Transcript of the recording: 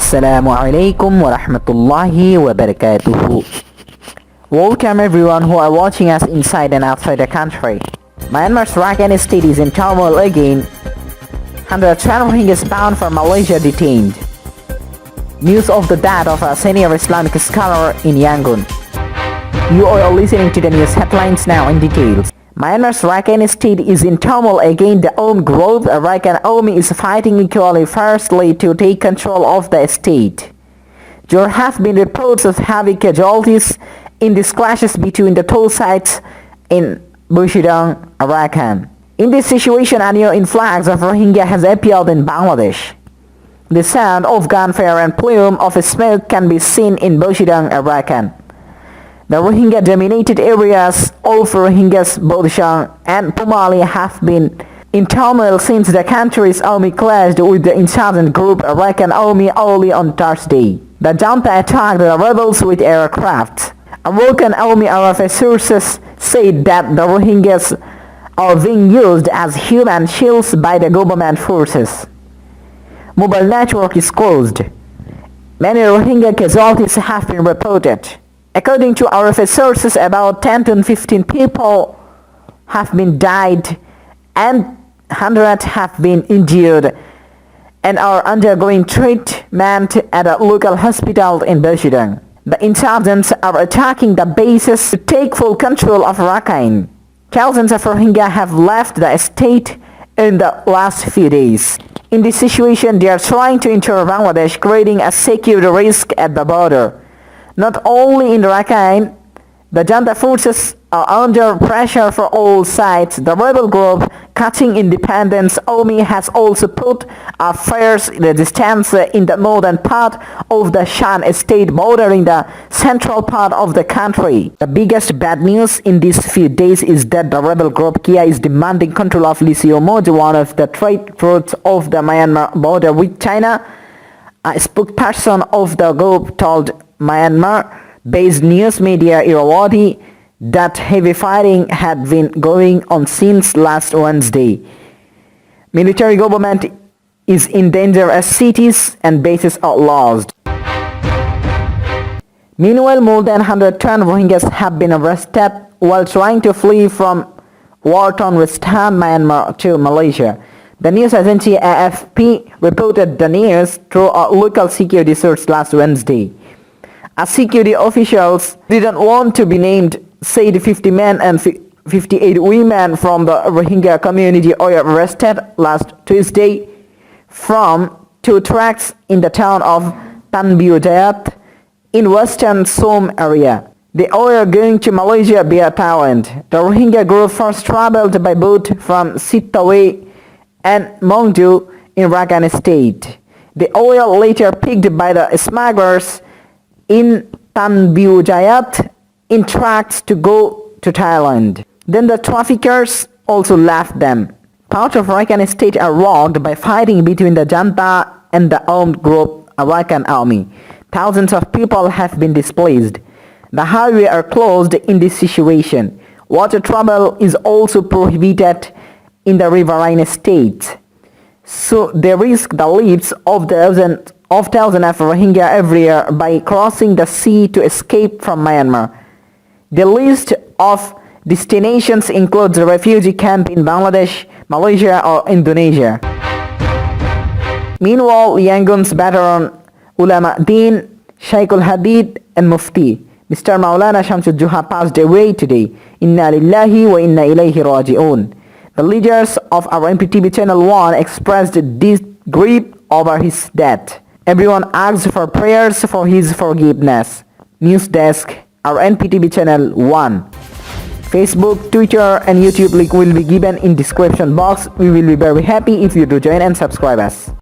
Assalamu alaikum wa rahmatullahi wa barakatuhu. Welcome everyone who are watching us inside and outside the country. Myanmar's Rakhine state is in turmoil again. 112 Rohingyas bound for Malaysia detained. News of the death of a senior Islamic scholar in Yangon. You are listening to the news headlines now in details. Myanmar's Rakhine state is in turmoil against the armed group. Rakhine army is fighting equally fiercely to take control of the state. There have been reports of heavy casualties in these clashes between the two sides in Bushidang, Rakhine. In this situation, a new influx of Rohingya has appeared in Bangladesh. The sound of gunfire and plume of smoke can be seen in Bushidang, Rakhine. The Rohingya-dominated areas of Rohingyas, Bodhshang and Pumali have been in turmoil since the country's army clashed with the insurgent group Rakhine Army early on Thursday. The junta attacked the rebels with aircraft. Rakhine Army RFA sources said that the Rohingyas are being used as human shields by the government forces. Mobile network is closed. Many Rohingya casualties have been reported. According to RFA sources, about 10 to 15 people have been died and 100 have been injured and are undergoing treatment at a local hospital in Bushidang. The insurgents are attacking the bases to take full control of Rakhine. Thousands of Rohingya have left the state in the last few days. In this situation, they are trying to enter Bangladesh, creating a security risk at the border. Not only in Rakhine, the junta forces are under pressure for all sides. The rebel group Kachin Independence Army has also put a fierce resistance in the northern part of the Shan state bordering the central part of the country. The biggest bad news in these few days is that the rebel group Kia is demanding control of Lisiomoj, one of the trade routes of the Myanmar border with China. A spokesperson of the group told Myanmar-based news media Irrawaddy that heavy fighting had been going on since last Wednesday. Military government is in danger as cities and bases are lost. Meanwhile, more than 110 Rohingyas have been arrested while trying to flee from war-torn Western Myanmar to Malaysia. The news agency AFP reported the news through a local security source last Wednesday. As security officials didn't want to be named, said 50 men and 58 women from the Rohingya community were arrested last Tuesday from two tracks in the town of Tanbiujayat in western Som area. They were going to Malaysia via Thailand. The Rohingya group first traveled by boat from Sitaway and Mongju in Rakhine state. They were later picked by the smugglers in Tanbiujayat in tracks to go to Thailand. Then the traffickers also left them. Part of Rakhine state are rocked by fighting between the junta and the armed group Rakhine Army. Thousands of people have been displaced. The highways are closed in this situation. Water travel is also prohibited in the riverine states. So they risk the lives of thousands of Rohingya every year by crossing the sea to escape from Myanmar. The list of destinations includes a refugee camp in Bangladesh, Malaysia or Indonesia. Meanwhile, Yangon's veteran Ulama Din, Shaykhul Hadith and Mufti, Mr. Maulana Shamsud Juha passed away today. Inna lillahi wa inna ilayhi raji'un. The leaders of RNP TV Channel 1 expressed deep grief over his death. Everyone asks for prayers for his forgiveness. News Desk, RNP TV Channel 1. Facebook, Twitter and YouTube link will be given in description box. We will be very happy if you do join and subscribe us.